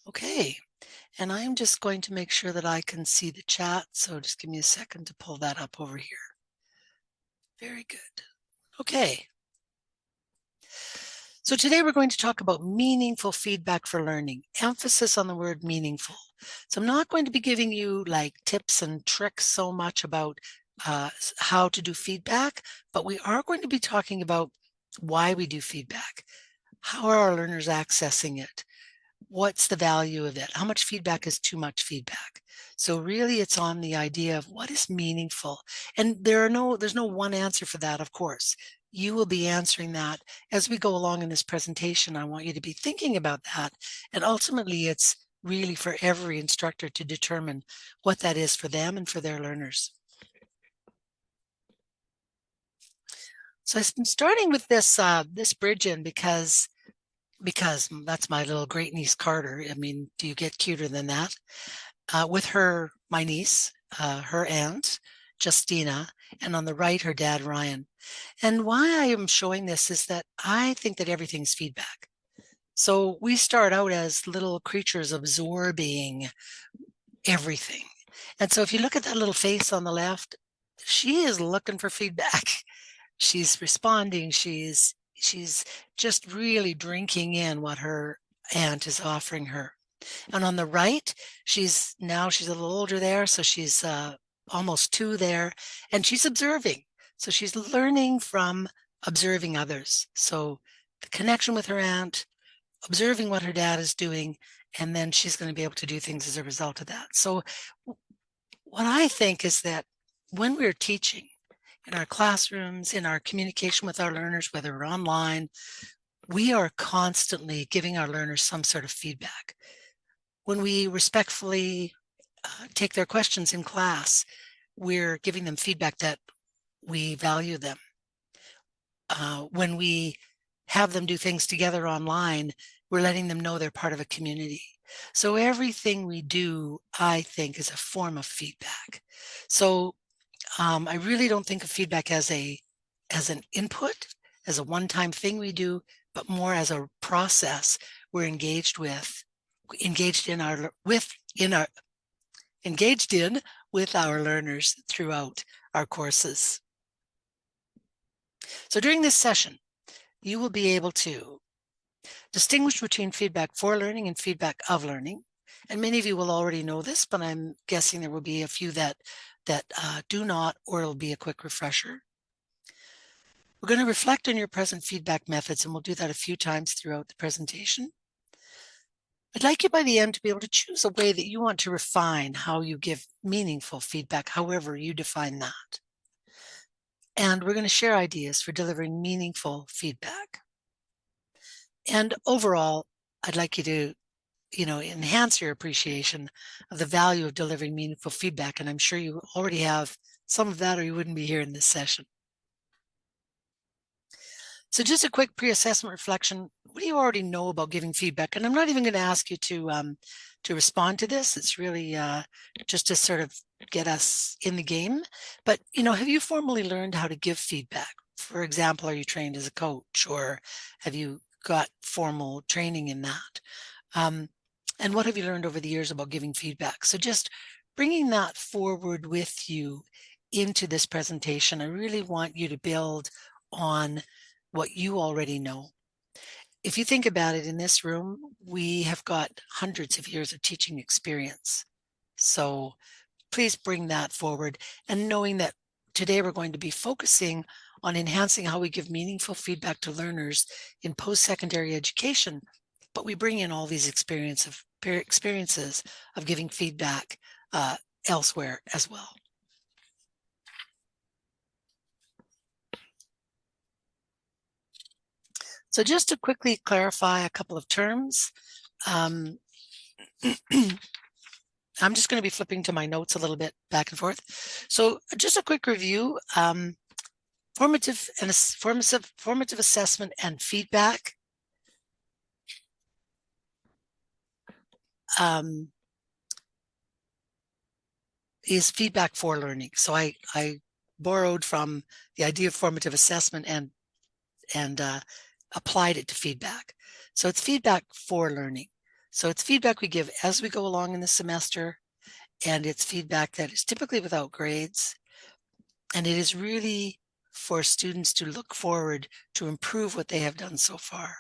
Okay, and I'm just going to make sure that I can see the chat, so just give me a second to pull that up over here. Very good. Okay. So today we're going to talk about meaningful feedback for learning, emphasis on the word meaningful. So I'm not going to be giving you like tips and tricks so much about how to do feedback, but we are going to be talking about why we do feedback. How are our learners accessing it? What's the value of it? How much feedback is too much feedback? So really it's on the idea of what is meaningful. And there's no one answer for that, of course. You will be answering that as we go along in this presentation. I want you to be thinking about that. And ultimately it's really for every instructor to determine what that is for them and for their learners. So I've been starting with this bridge in because that's my little great niece Carter. I mean, do you get cuter than that? With my niece, her aunt, Justina, and on the right, her dad, Ryan. And why I am showing this is that I think that everything's feedback. So we start out as little creatures absorbing everything. And so if you look at that little face on the left, she is looking for feedback. She's responding. She's just really drinking in what her aunt is offering her. And on the right, she's a little older there, so she's almost 2 there, and she's observing. So she's learning from observing others. So the connection with her aunt, observing what her dad is doing, and then she's going to be able to do things as a result of that. So what I think is that when we're teaching in our classrooms, in our communication with our learners, whether we're online, we are constantly giving our learners some sort of feedback. When we respectfully take their questions in class, we're giving them feedback that we value them. When we have them do things together online, we're letting them know they're part of a community. So everything we do, I think, is a form of feedback. So I really don't think of feedback as an input, as a one-time thing we do, but more as a process we're engaged in with our learners throughout our courses. So during this session, you will be able to distinguish between feedback for learning and feedback of learning. And many of you will already know this, but I'm guessing there will be a few that do not, or it'll be a quick refresher. We're going to reflect on your present feedback methods, and we'll do that a few times throughout the presentation. I'd like you by the end to be able to choose a way that you want to refine how you give meaningful feedback, however you define that. And we're going to share ideas for delivering meaningful feedback. And overall, I'd like you to, enhance your appreciation of the value of delivering meaningful feedback. And I'm sure you already have some of that, or you wouldn't be here in this session. So just a quick pre-assessment reflection. What do you already know about giving feedback? And I'm not even going to ask you to respond to this. It's really just to sort of get us in the game. But, have you formally learned how to give feedback? For example, are you trained as a coach, or have you got formal training in that? And what have you learned over the years about giving feedback? So just bringing that forward with you into this presentation, I really want you to build on what you already know. If you think about it, in this room, we have got hundreds of years of teaching experience. So please bring that forward, and knowing that today we're going to be focusing on enhancing how we give meaningful feedback to learners in post-secondary education, but we bring in all these experiences of giving feedback elsewhere as well. So just to quickly clarify a couple of terms, I'm just going to be flipping to my notes a little bit back and forth. So just a quick review, formative assessment and feedback. Is feedback for learning. So I borrowed from the idea of formative assessment and applied it to feedback. So it's feedback for learning. So it's feedback we give as we go along in the semester, and it's feedback that is typically without grades. And it is really for students to look forward to improve what they have done so far.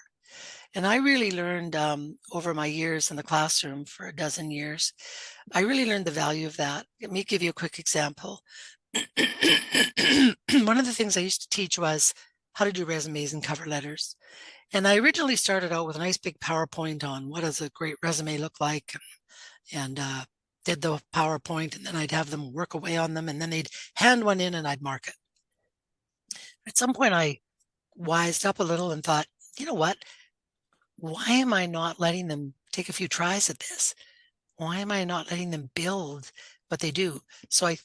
And I really learned over my years in the classroom for a dozen years, I really learned the value of that. Let me give you a quick example. One of the things I used to teach was how to do resumes and cover letters. And I originally started out with a nice big PowerPoint on what does a great resume look like, and did the PowerPoint, and then I'd have them work away on them, and then they'd hand one in and I'd mark it. At some point, I wised up a little and thought, you know what? Why am I not letting them take a few tries at this? Why am I not letting them build what they do? So I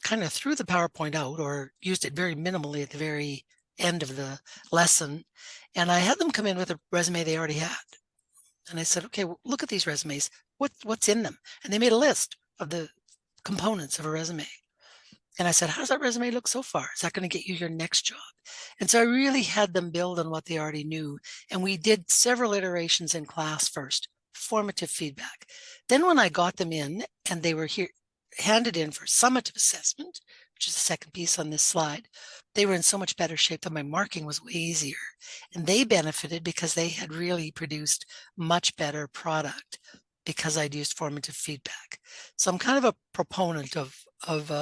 kind of threw the PowerPoint out, or used it very minimally at the very end of the lesson. And I had them come in with a resume they already had. And I said, okay, well, look at these resumes. What's in them? And they made a list of the components of a resume. And I said, how does that resume look so far? Is that going to get you your next job? And so I really had them build on what they already knew. And we did several iterations in class first, formative feedback. Then when I got them in and they were handed in for summative assessment, which is the second piece on this slide, they were in so much better shape that my marking was way easier. And they benefited because they had really produced much better product because I'd used formative feedback. So I'm kind of a proponent of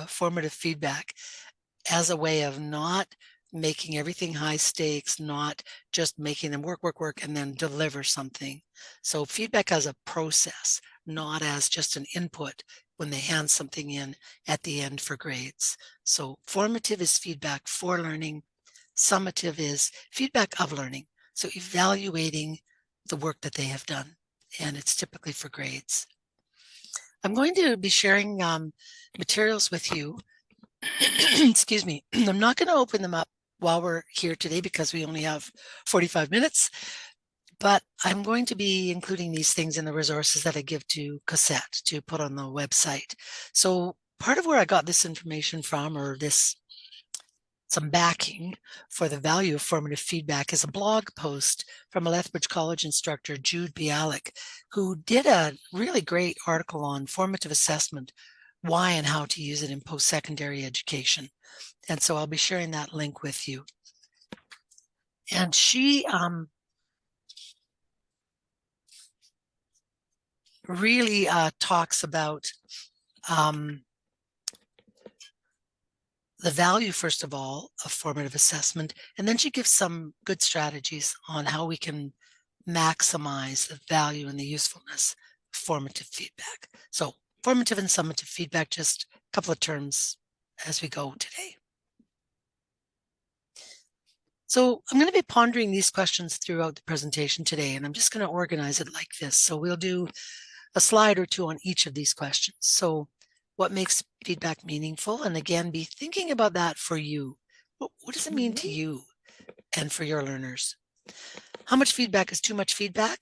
formative feedback as a way of not making everything high stakes, not just making them work, and then deliver something. So feedback as a process, not as just an input when they hand something in at the end for grades. So formative is feedback for learning. Summative is feedback of learning. So evaluating the work that they have done, and it's typically for grades. I'm going to be sharing materials with you. Excuse me. I'm not going to open them up while we're here today because we only have 45 minutes, but I'm going to be including these things in the resources that I give to Cosette to put on the website. So part of where I got this information from, or some backing for the value of formative feedback, is a blog post from a Lethbridge College instructor, Jude Bialik, who did a really great article on formative assessment, why and how to use it in post-secondary education. And so I'll be sharing that link with you. And she really talks about the value, first of all, of formative assessment, and then she gives some good strategies on how we can maximize the value and the usefulness of formative feedback. So formative and summative feedback, just a couple of terms as we go today. So I'm going to be pondering these questions throughout the presentation today, and I'm just going to organize it like this. So we'll do a slide or two on each of these questions. So what makes feedback meaningful? And again, be thinking about that for you. What does it mean to you and for your learners? How much feedback is too much feedback?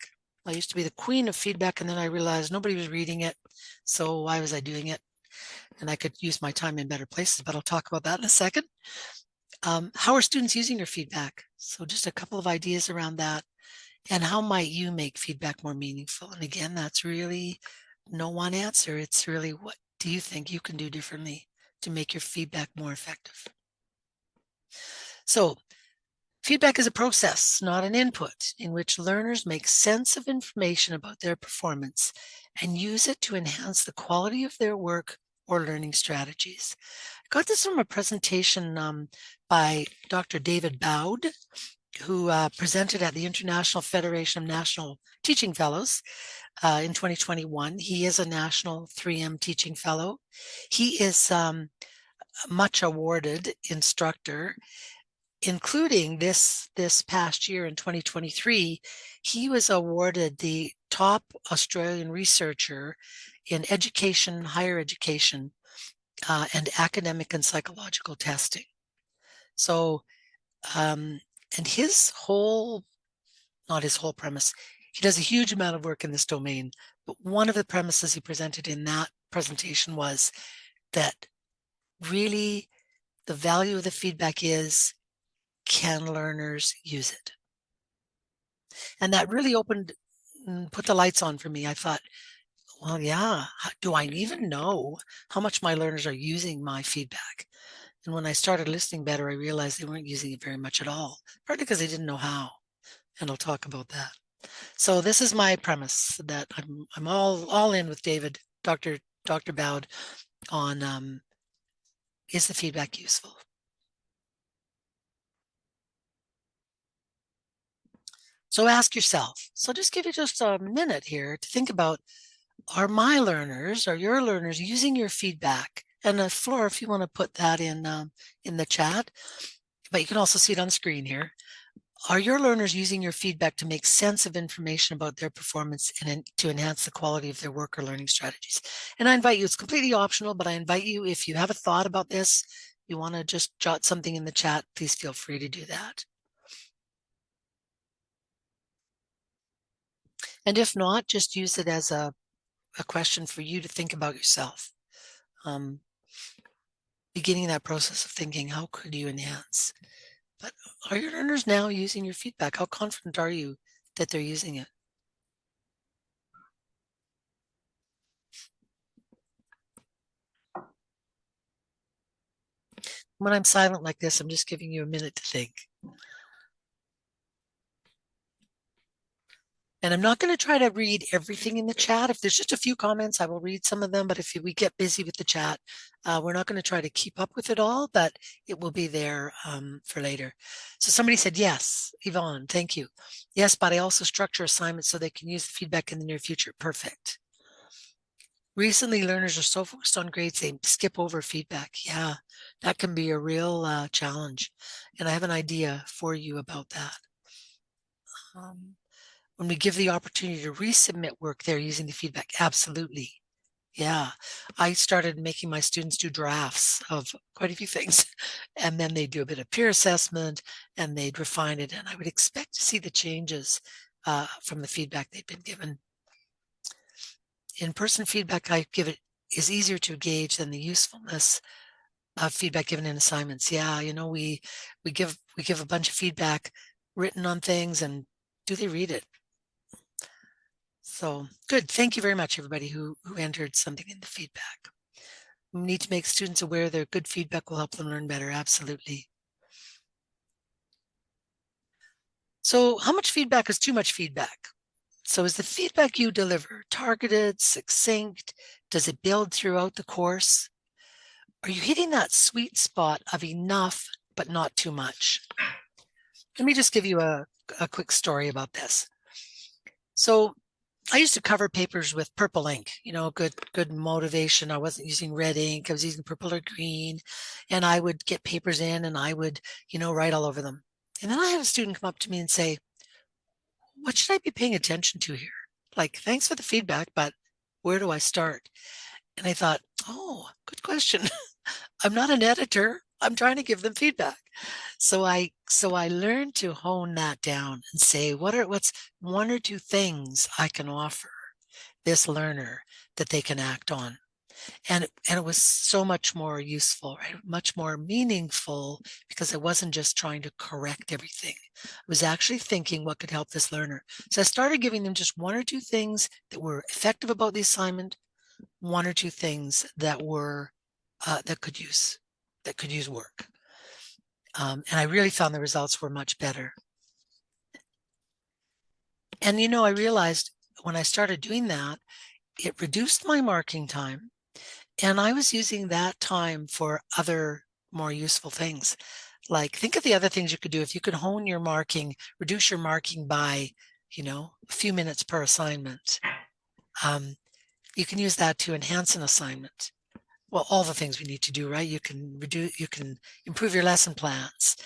I used to be the queen of feedback, and then I realized nobody was reading it. So why was I doing it? And I could use my time in better places, but I'll talk about that in a second. How are students using your feedback? So just a couple of ideas around that. And how might you make feedback more meaningful? And again, that's really no one answer. It's really, what do you think you can do differently to make your feedback more effective? So feedback is a process, not an input, in which learners make sense of information about their performance and use it to enhance the quality of their work or learning strategies. I got this from a presentation by Dr. David Bowd, who presented at the International Federation of National Teaching Fellows in 2021. He is a National 3M Teaching Fellow. He is a much awarded instructor, including this past year in 2023. He was awarded the top Australian researcher in education, higher education, and academic and psychological testing. So, and his whole, not his whole premise, he does a huge amount of work in this domain, but one of the premises he presented in that presentation was that really the value of the feedback is, can learners use it? And that really opened put the lights on for me. I thought, well, yeah, do I even know how much my learners are using my feedback? And when I started listening better, I realized they weren't using it very much at all, partly because they didn't know how. And I'll talk about that. So this is my premise that I'm all in with David, Dr. Bowd, on is the feedback useful? So ask yourself. So just give you just a minute here to think about, are my learners, are your learners using your feedback? And Flora, if you want to put that in the chat, but you can also see it on the screen here. Are your learners using your feedback to make sense of information about their performance and to enhance the quality of their work or learning strategies? And I invite you, it's completely optional, but I invite you, if you have a thought about this, you want to just jot something in the chat, please feel free to do that. And if not, just use it as a question for you to think about yourself. Beginning that process of thinking, how could you enhance? But are your learners now using your feedback? How confident are you that they're using it? When I'm silent like this, I'm just giving you a minute to think. And I'm not going to try to read everything in the chat. If there's just a few comments, I will read some of them. But if we get busy with the chat, we're not going to try to keep up with it all, but it will be there for later. So somebody said, yes, Yvonne, thank you. Yes, but I also structure assignments so they can use the feedback in the near future. Perfect. Recently, learners are so focused on grades, they skip over feedback. Yeah, that can be a real challenge. And I have an idea for you about that. When we give the opportunity to resubmit work, they're using the feedback. Absolutely. Yeah. I started making my students do drafts of quite a few things. And then they do a bit of peer assessment and they'd refine it. And I would expect to see the changes from the feedback they've been given. In-person feedback I give it is easier to gauge than the usefulness of feedback given in assignments. Yeah, you know, we give a bunch of feedback written on things, and do they read it? So good. Thank you very much, everybody who entered something in the feedback. We need to make students aware that good feedback will help them learn better. Absolutely. So how much feedback is too much feedback? So is the feedback you deliver targeted, succinct? Does it build throughout the course? Are you hitting that sweet spot of enough, but not too much? Let me just give you a quick story about this. So I used to cover papers with purple ink, you know, good motivation. I wasn't using red ink. I was using purple or green, and I would get papers in and I would, you know, write all over them. And then I had a student come up to me and say, what should I be paying attention to here? Like, thanks for the feedback, but where do I start? And I thought, oh, good question. I'm not an editor. I'm trying to give them feedback. So I learned to hone that down and say, what's one or two things I can offer this learner that they can act on. And it was so much more useful, right? Much more meaningful, because I wasn't just trying to correct everything. I was actually thinking what could help this learner. So I started giving them just one or two things that were effective about the assignment, one or two things that were that could use work. And I really found the results were much better. And, you know, I realized when I started doing that, it reduced my marking time. And I was using that time for other more useful things. Like, think of the other things you could do. If you could hone your marking, reduce your marking by, you know, a few minutes per assignment. You can use that to enhance an assignment. Well, all the things we need to do, right? You can improve your lesson plans.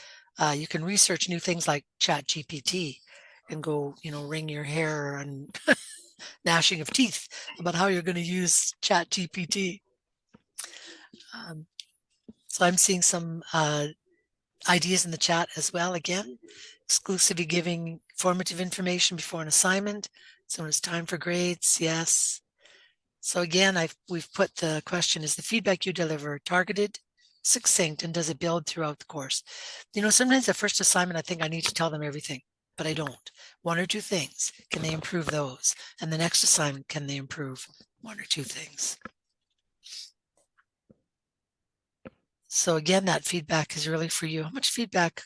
You can research new things like Chat GPT and go, you know, wring your hair and gnashing of teeth about how you're going to use Chat GPT. So I'm seeing some ideas in the chat as well. Again, exclusively giving formative information before an assignment. So when it's time for grades, yes. So again, we've put the question, is the feedback you deliver targeted, succinct, and does it build throughout the course? You know, sometimes the first assignment, I think I need to tell them everything. but I don't. One or two things. Can they improve those? And the next assignment, can they improve one or two things? So again, that feedback is really for you. How much feedback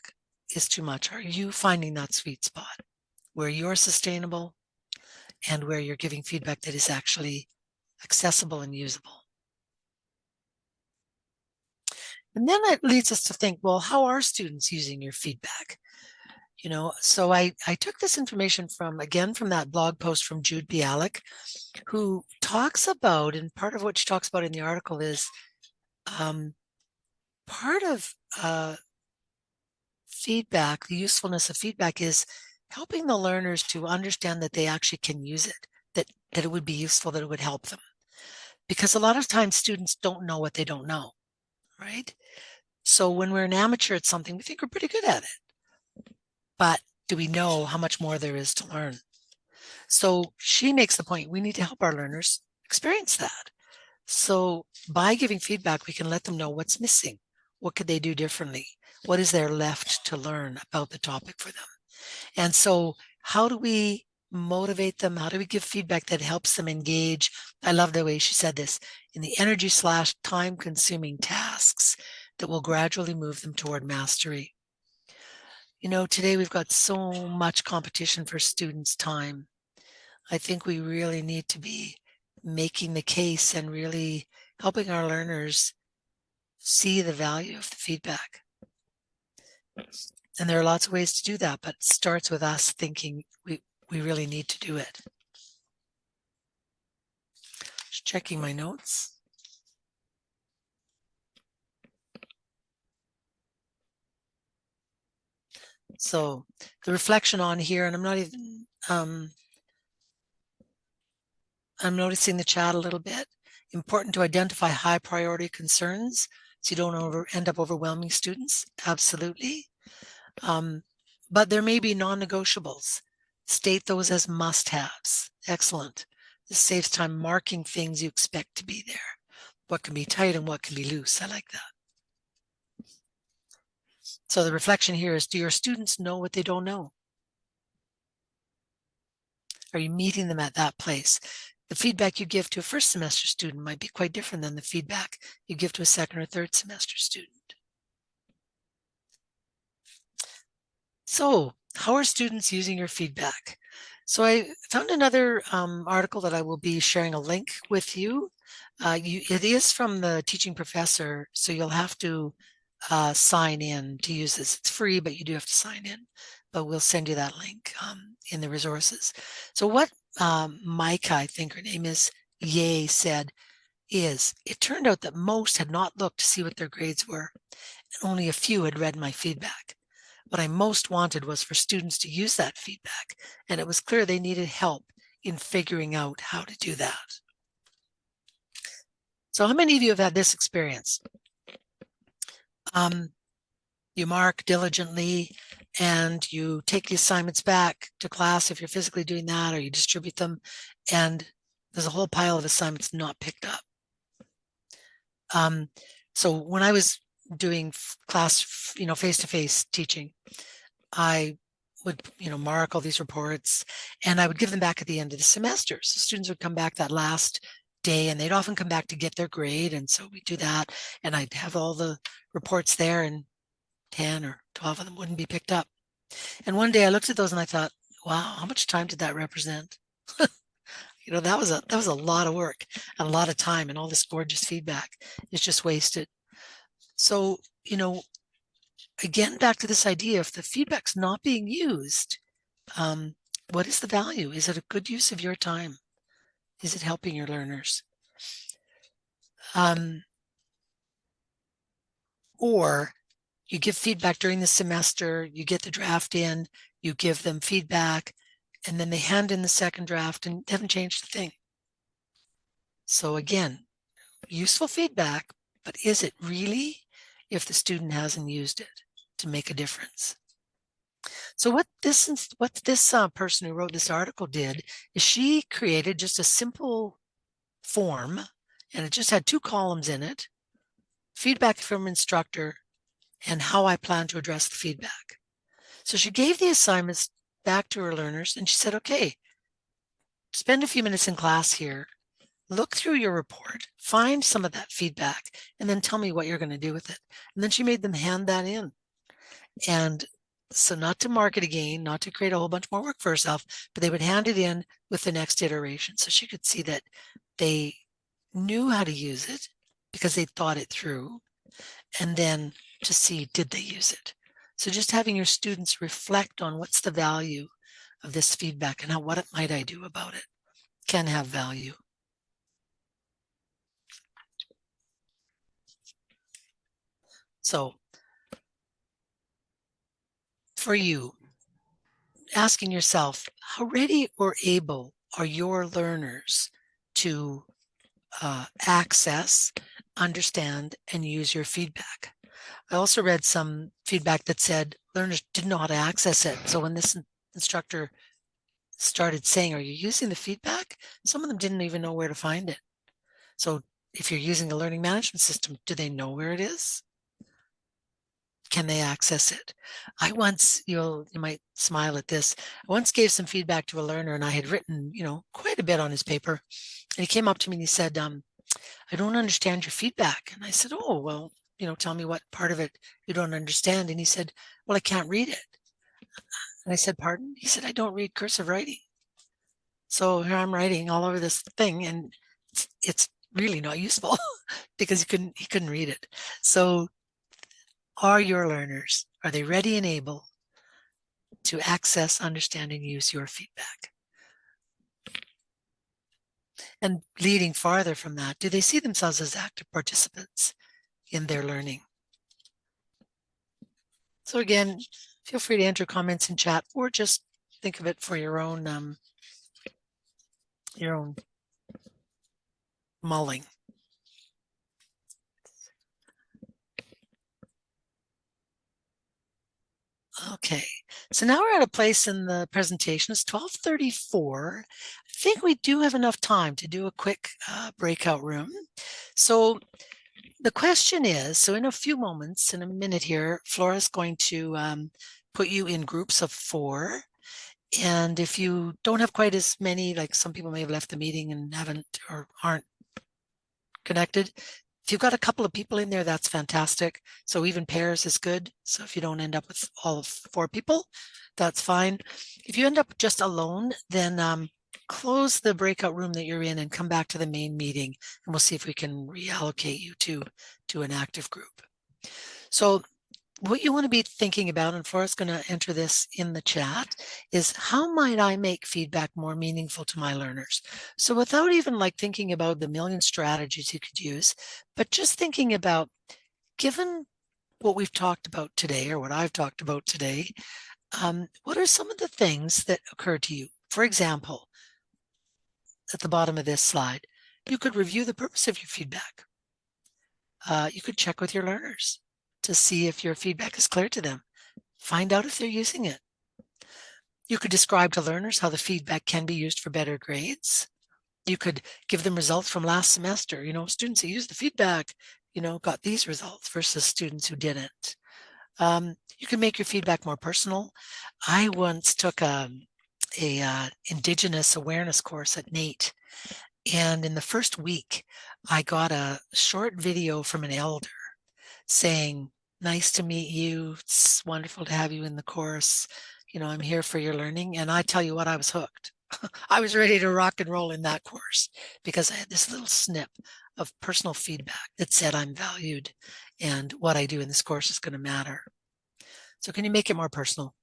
is too much? Are you finding that sweet spot where you're sustainable and where you're giving feedback that is actually accessible and usable? And then it leads us to think, well, how are students using your feedback? So I took this information from that blog post from Jude Bialik, who talks about, and part of what she talks about in the article is part of feedback, the usefulness of feedback is helping the learners to understand that they actually can use it, that it would be useful, that it would help them. Because a lot of times students don't know what they don't know, right? So when we're an amateur at something, we think we're pretty good at it. But do we know how much more there is to learn? So she makes the point, we need to help our learners experience that. So by giving feedback, we can let them know what's missing. What could they do differently? What is there left to learn about the topic for them? And so how do we motivate them? How do we give feedback that helps them engage? I love the way she said this, in the energy/time consuming tasks that will gradually move them toward mastery. Today we've got so much competition for students' time. I think we really need to be making the case and really helping our learners see the value of the feedback. And there are lots of ways to do that, but it starts with us thinking we really need to do it. Just checking my notes. So the reflection on here, and I'm not even, I'm noticing the chat a little bit. Important to identify high priority concerns so you don't end up overwhelming students. Absolutely. But there may be non-negotiables. State those as must-haves. Excellent. This saves time marking things you expect to be there. What can be tight and what can be loose. I like that. So the reflection here is, do your students know what they don't know? Are you meeting them at that place? The feedback you give to a first semester student might be quite different than the feedback you give to a second or third semester student. So how are students using your feedback? So I found another article that I will be sharing a link with you. It is from the teaching professor, so you'll have to sign in to use this. It's free, but you do have to sign in. But we'll send you that link in the resources. So what Micah, I think her name is, Ye said is, it turned out that most had not looked to see what their grades were, and only a few had read my feedback. What I most wanted was for students to use that feedback, and it was clear they needed help in figuring out how to do that. So how many of you have had this experience? You mark diligently and you take the assignments back to class if you're physically doing that, or you distribute them, and there's a whole pile of assignments not picked up. So when I was doing class, face-to-face teaching, I would, mark all these reports and I would give them back at the end of the semester. So students would come back that last day and they'd often come back to get their grade. And so we do that and I'd have all the reports there and 10 or 12 of them wouldn't be picked up. And one day I looked at those and I thought, wow, how much time did that represent? That was a lot of work and a lot of time, and all this gorgeous feedback is just wasted. So, again, back to this idea, if the feedback's not being used, what is the value? Is it a good use of your time? Is it helping your learners? Or you give feedback during the semester, you get the draft in, you give them feedback, and then they hand in the second draft and they haven't changed a thing. So again, useful feedback, but is it really if the student hasn't used it to make a difference? So what this person who wrote this article did is she created just a simple form, and it just had 2 columns in it: feedback from instructor and how I plan to address the feedback. So she gave the assignments back to her learners and she said, okay, spend a few minutes in class here, look through your report, find some of that feedback, and then tell me what you're going to do with it. And then she made them hand that in. And so not to mark it again, not to create a whole bunch more work for herself, but they would hand it in with the next iteration. So she could see that they knew how to use it because they thought it through, and then to see, did they use it? So just having your students reflect on what's the value of this feedback and what might I do about it can have value. So for you, asking yourself, how ready or able are your learners to access, understand, and use your feedback? I also read some feedback that said learners didn't know how to access it. So when this instructor started saying, are you using the feedback? Some of them didn't even know where to find it. So if you're using a learning management system, do they know where it is? Can they access it? I once, you might smile at this, I once gave some feedback to a learner and I had written, quite a bit on his paper. And he came up to me and he said, I don't understand your feedback. And I said, oh, well, tell me what part of it you don't understand. And he said, well, I can't read it. And I said, pardon? He said, I don't read cursive writing. So here I'm writing all over this thing and it's really not useful because he couldn't read it. So are your learners, are they ready and able to access, understand, and use your feedback? And leading farther from that, do they see themselves as active participants in their learning? So again, feel free to enter comments in chat or just think of it for your own mulling. Okay, so now we're at a place in the presentation. It's 12:34. I think we do have enough time to do a quick breakout room. So the question is, so in a few moments, in a minute here, Flora's going to put you in groups of 4. And if you don't have quite as many, like some people may have left the meeting and haven't or aren't connected, if you've got a couple of people in there, that's fantastic. So even pairs is good. So if you don't end up with all of 4 people, that's fine. If you end up just alone, then close the breakout room that you're in and come back to the main meeting, and we'll see if we can reallocate you to an active group. So what you want to be thinking about, and Flora's going to enter this in the chat, is how might I make feedback more meaningful to my learners? So without even like thinking about the million strategies you could use, but just thinking about, given what we've talked about today, or what I've talked about today, what are some of the things that occur to you? For example, at the bottom of this slide, you could review the purpose of your feedback. You could check with your learners to see if your feedback is clear to them. Find out if they're using it. You could describe to learners how the feedback can be used for better grades. You could give them results from last semester. Students who used the feedback, got these results versus students who didn't. You can make your feedback more personal. I once took a Indigenous awareness course at NATE. And in the first week, I got a short video from an elder saying, nice to meet you. It's wonderful to have you in the course. I'm here for your learning. And I tell you what, I was hooked. I was ready to rock and roll in that course because I had this little snip of personal feedback that said I'm valued and what I do in this course is going to matter. So can you make it more personal?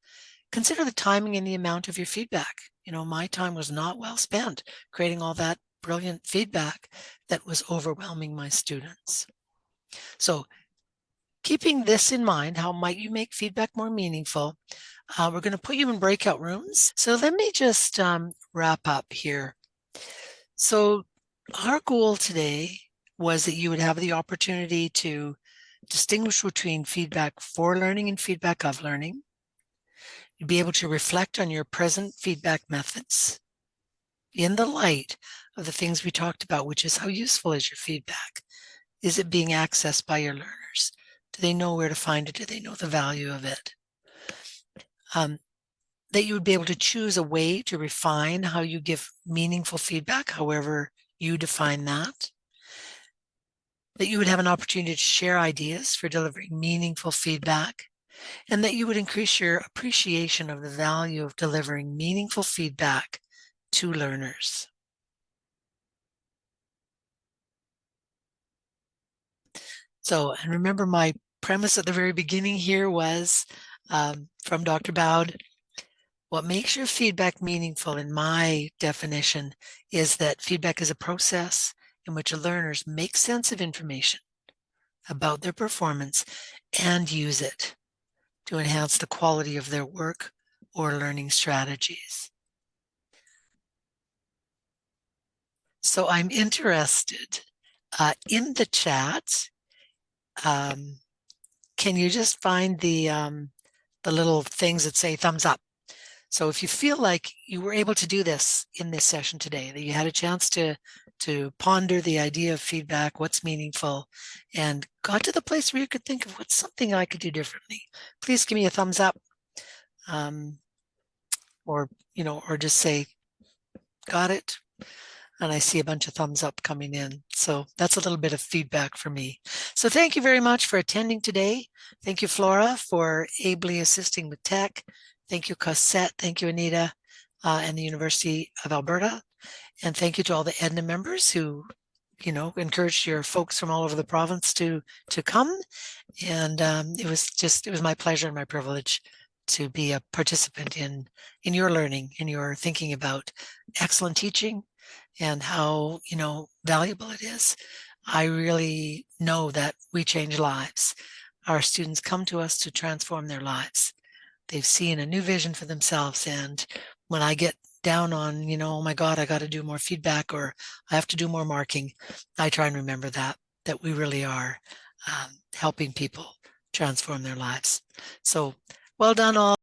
Consider the timing and the amount of your feedback. My time was not well spent creating all that brilliant feedback that was overwhelming my students. So keeping this in mind, how might you make feedback more meaningful? We're going to put you in breakout rooms. So let me just wrap up here. So our goal today was that you would have the opportunity to distinguish between feedback for learning and feedback of learning. You'd be able to reflect on your present feedback methods in the light of the things we talked about, which is how useful is your feedback? Is it being accessed by your learners? Do they know where to find it? Do they know the value of it? that you would be able to choose a way to refine how you give meaningful feedback, however you define that. That you would have an opportunity to share ideas for delivering meaningful feedback, and that you would increase your appreciation of the value of delivering meaningful feedback to learners. So, and remember my premise at the very beginning here was from Dr. Bowd. What makes your feedback meaningful, in my definition, is that feedback is a process in which learners make sense of information about their performance and use it to enhance the quality of their work or learning strategies. So I'm interested in the chat. Can you just find the little things that say thumbs up? So if you feel like you were able to do this in this session today, that you had a chance to ponder the idea of feedback, what's meaningful, and got to the place where you could think of what's something I could do differently, please give me a thumbs up, or just say, got it. And I see a bunch of thumbs up coming in. So that's a little bit of feedback for me. So thank you very much for attending today. Thank you, Flora, for ably assisting with tech. Thank you, Cosette. Thank you, Anita, and the University of Alberta. And thank you to all the EDNA members who, encouraged your folks from all over the province to come. And it was my pleasure and my privilege to be a participant in your learning, in your thinking about excellent teaching and how, valuable it is. I really know that we change lives. Our students come to us to transform their lives. They've seen a new vision for themselves. And when I get down on, oh my God, I got to do more feedback, or I have to do more marking, I try and remember that we really are helping people transform their lives. So well done all.